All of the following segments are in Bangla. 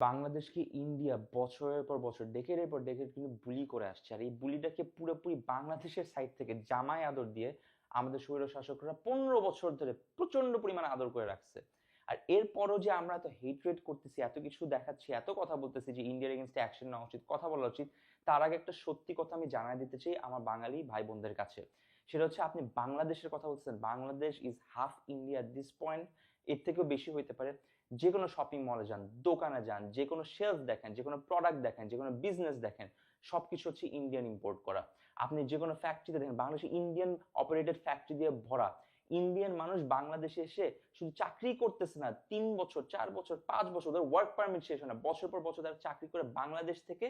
বাংলাদেশকে ইন্ডিয়া বছরের পর বছর ডেকেডের পর ডেকেড কিন্তু বুলি করে আসছে, আর এই বুলিটাকে পুরোপুরি বাংলাদেশের সাইড থেকে জামাই আদর দিয়ে আমাদের স্বৈর শাসকরা 15 বছর ধরে প্রচন্ড পরিমাণে আদর করে রাখছে। আর এরপরও যে আমরা এত হেট্রেট করতেছি, এত কিছু দেখাচ্ছি, এত কথা বলতেছি যে ইন্ডিয়ার এগেনস্টে অ্যাকশন নেওয়া উচিত, কথা বলা উচিত, তার আগে একটা সত্যি কথা আমি জানাই দিতে চাই আমার বাঙালি ভাই বোনদের কাছে। সেটা হচ্ছে, আপনি বাংলাদেশের কথা বলছেন, Bangladesh is half India this point, এর থেকেও বেশি হইতে পারে। যে কোনো শপিং মলে যান, দোকানে যান, যে কোনো শেলফ দেখেন, যে কোনো প্রোডাক্ট দেখেন, যে কোনো বিজনেস দেখেন, সবকিছু হচ্ছে ইন্ডিয়ান ইম্পোর্ট করা। আপনি যে কোনো ফ্যাক্টরিতে দেখেন, বাংলাদেশে ইন্ডিয়ান অপারেটেড ফ্যাক্টরি দিয়ে ভরা। ইন্ডিয়ান মানুষ বাংলাদেশে এসে শুধু চাকরি করতেছে না, 3 বছর, 4 বছর, 5 বছর ধরে ওয়ার্ক পারমিট শেষ হয় না, বছর পর বছর তারা চাকরি করে বাংলাদেশ থেকে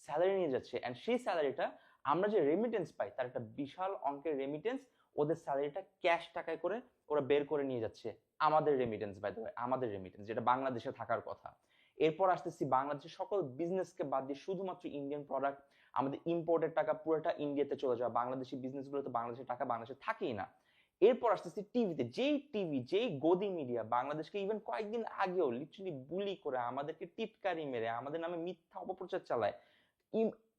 স্যালারি নিয়ে যাচ্ছে। অ্যান্ড সেই স্যালারিটা আমরা যে রেমিটেন্স পাই, তার একটা বিশাল অঙ্কের রেমিটেন্স, ওদের স্যালারিটা ক্যাশ টাকায় করে ওরা বের করে নিয়ে যাচ্ছে। আমাদের রেমিটেন্স, বাই দ্য ওয়ে, আমাদের রেমিটেন্স যেটা বাংলাদেশে থাকার কথা। এরপর আসতেছি বাংলাদেশের সকল বিজনেসকে বাদ দিয়ে শুধুমাত্র ইন্ডিয়ান প্রোডাক্ট, আমাদের ইম্পোর্টের টাকা পুরোটা ইন্ডিয়াতে চলে যাওয়া, বাংলাদেশি বিজনেসগুলো তো বাংলাদেশের টাকা বাংলাদেশে থাকেই না। এরপর আসতেছি টিভিতে, যেই টিভি, যেই গদি মিডিয়া বাংলাদেশকে ইভেন কয়েকদিন আগেও লিটারালি বুলি করে, আমাদেরকে টিটকারি মেরে, আমাদের নামে মিথ্যা অপপ্রচার চালায়,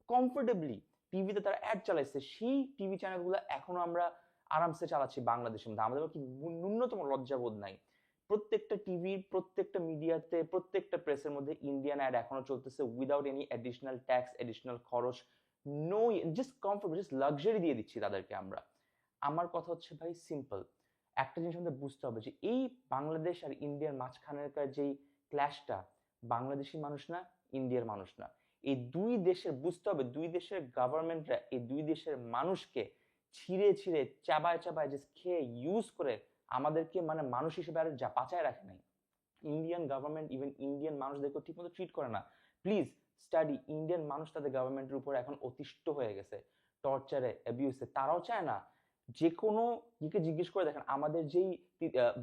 কমফোর্টেবলি টিভিতে তারা অ্যাড চালাইছে, সেই টিভি চ্যানেলগুলো এখনো আমরা আরামসে চালাচ্ছি বাংলাদেশের মধ্যে। আমাদের কি ন্যূনতম লজ্জাবোধ নাই? প্রত্যেকটা টিভির, প্রত্যেকটা মিডিয়াতে, প্রত্যেকটা প্রেসের মধ্যে ইন্ডিয়ান অ্যাড এখনো চলতেছে without any additional tax, additional খরচ, no, just comfort, just luxury দিয়ে দিচ্ছি তাদেরকে আমরা। আমার কথা হচ্ছে ভাই সিম্পল, একটা জিনিস আমাদের বুঝতে হবে যে এই বাংলাদেশ আর ইন্ডিয়ার মাঝখানেরকার যেই ক্ল্যাশটা, বাংলাদেশি মানুষ না, ইন্ডিয়ার মানুষ না, এই দুই দেশের বুঝতে হবে, দুই দেশের গভর্নমেন্টরা এই দুই দেশের মানুষকে ছিঁড়ে ছিঁড়ে চাবায় চাবায় জাস্ট খেয়ে ইউজ করে আমাদেরকে মানে মানুষ হিসেবে আর যা বাঁচায় রাখে নাই। ইন্ডিয়ান গভর্নমেন্ট ইভেন ইন্ডিয়ান মানুষদেরকে ঠিকমতো ট্রিট করে না। প্লিজ স্টাডি, ইন্ডিয়ান মানুষ তাদের গভর্নমেন্টের উপর এখন অতিষ্ঠ হয়ে গেছে, টর্চারে, অ্যাবিউসে। তারাও চায় না, যে কোনো দিকে জিজ্ঞেস করে দেখেন, আমাদের যেই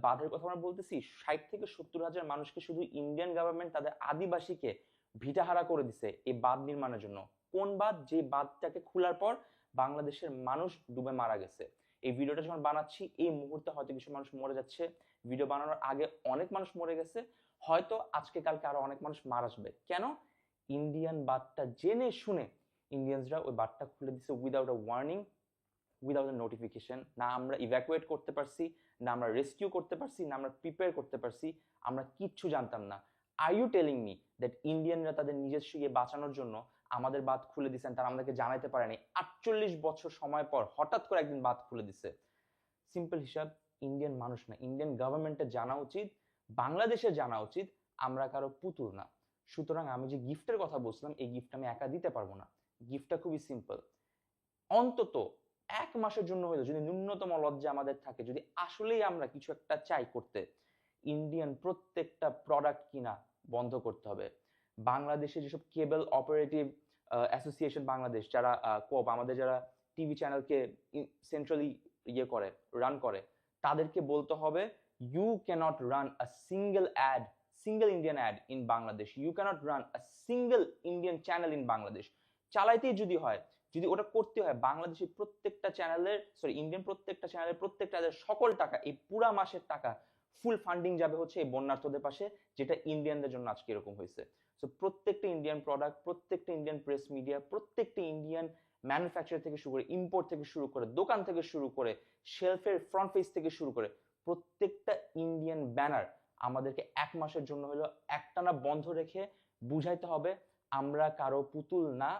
বাঁধের কথা আমরা বলতেছি, 60 থেকে 70 হাজার মানুষকে শুধু ইন্ডিয়ান গভর্নমেন্ট তাদের আদিবাসীকে ভিটাহারা করে দিছে এই বাঁধ নির্মাণের জন্য। কোন বাঁধ? যে বাঁধটাকে খোলার পর বাংলাদেশের মানুষ ডুবে মারা গেছে। এই ভিডিওটা যখন বানাচ্ছি এই মুহূর্তে হয়তো কিছু মানুষ মরে যাচ্ছে, ভিডিও বানানোর আগে অনেক মানুষ মরে গেছে, হয়তো আজকে কালকে আরো অনেক মানুষ মারা যাবে। কেন? ইন্ডিয়ান বাঁধটা জেনে শুনে ইন্ডিয়ানসরা ওই বাঁধটা খুলে দিছে without a warning, without a notification. না আমরা ইভ্যাকুয়েট করতে পারছি, না আমরা রেস্কিউ করতে পারছি, না আমরা প্রিপেয়ার করতে পারছি, আমরা কিচ্ছু জানতাম না। Are you telling me that ইন্ডিয়ানরা তাদের নিজস্ব ইয়ে বাঁচানোর জন্য আমাদের বাঁধ খুলে দিচ্ছেন, তারা আমাদেরকে জানাইতে পারেনি? 48 বছর সময় পর হঠাৎ করে একদিন বাঁধ খুলে দিছে। সিম্পল হিসাব, ইন্ডিয়ান মানুষ না, ইন্ডিয়ান গভর্নমেন্টের জানা উচিত, বাংলাদেশের জানা উচিত আমরা কারো পুতুল না। সুতরাং আমি যে গিফটের কথা বলছিলাম, এই গিফট আমি একা দিতে পারবো না। গিফটটা খুবই সিম্পল, অন্তত 1 মাসের জন্য হইলো, যদি ন্যূনতম লজ্জা আমাদের থাকে, যদি আসলেই আমরা কিছু একটা চাই করতে, ইন্ডিয়ান প্রত্যেকটা প্রোডাক্ট কিনা বন্ধ করতে হবে। বাংলাদেশে যেসব কেবল অপারেটিভ অ্যাসোসিয়েশন বাংলাদেশ, যারা কোপ আমাদের যারা টিভি চ্যানেলকে সেন্ট্রালি ইয়ে করে, রান করে, তাদেরকে বলতে হবে you can't run a single ad, single Indian ad in Bangladesh, you can't run a single Indian channel in Bangladesh. চালাইতেই যদি হয়, যদি ওটা করতে হয়, বাংলাদেশের প্রত্যেকটা চ্যানেলের, সরি ইন্ডিয়ান প্রত্যেকটা চ্যানেলের প্রত্যেকটা সকল টাকা, এই পুরা মাসের টাকা ফুল ফান্ডিং যাবে হচ্ছে এই বন্যার্থদের পাশে, যেটা ইন্ডিয়ানদের জন্য আজকে এরকম হয়েছে। সো প্রত্যেকটা ইন্ডিয়ান প্রোডাক্ট, প্রত্যেকটা ইন্ডিয়ান প্রেস মিডিয়া, প্রত্যেকটা ইন্ডিয়ান ম্যানুফ্যাকচার থেকে শুরু করে, ইম্পোর্ট থেকে শুরু করে, দোকান থেকে শুরু করে, শেলফের ফ্রন্ট পেজ থেকে শুরু করে, প্রত্যেকটা ইন্ডিয়ান ব্যানার আমাদেরকে 1 মাসের জন্য হলো একটানা বন্ধ রেখে বুঝাইতে হবে আমরা কারো পুতুল না,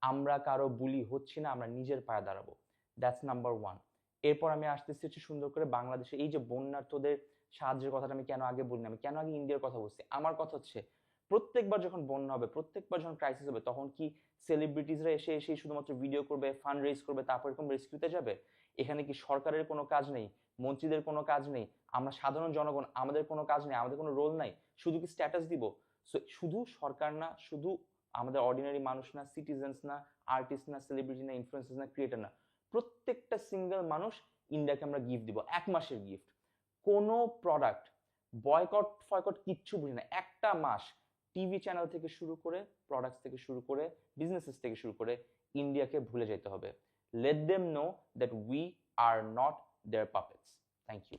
আমরা কারো বুলি হচ্ছি না, আমরা নিজের পায়ে দাঁড়াবো। That's number one. এরপর আমি আসতেছি হচ্ছে সুন্দর করে বাংলাদেশে এই যে বন্যার্থদের সাহায্যের কথাটা আমি কেন আগে বলিনি, আমি কেন আগে ইন্ডিয়ার কথা বলছি? আমার কথা হচ্ছে, প্রত্যেকবার যখন বন্যা হবে, প্রত্যেকবার যখন ক্রাইসিস হবে, তখন কি সেলিব্রিটিসরা এসে এসে শুধুমাত্র ভিডিও করবে, ফান্ড রেজ করবে, তারপর এরকম রেস্কিউতে যাবে? এখানে কি সরকারের কোনো কাজ নেই? মন্ত্রীদের কোনো কাজ নেই? আমরা সাধারণ জনগণ, আমাদের কোনো কাজ নেই? আমাদের কোনো রোল নাই? শুধু কি স্ট্যাটাস দিব? শুধু সরকার না, শুধু আমাদের অর্ডিনারি মানুষ না, সিটিজেন্স না, আর্টিস্ট না, সেলিব্রিটি না, ইনফ্লুয়েন্সার না, ক্রিয়েটর না, প্রত্যেকটা সিঙ্গেল মানুষ ইন্ডিয়াকে আমরা গিফট দিব, 1 মাসের গিফট। কোনো প্রোডাক্ট বয়কট ফয়কট কিচ্ছু বুঝি না, একটা মাস টিভি চ্যানেল থেকে শুরু করে, প্রোডাক্টস থেকে শুরু করে, বিজনেসেস থেকে শুরু করে, ইন্ডিয়াকে ভুলে যেতে হবে। Let them know that we are not their puppets. Thank you.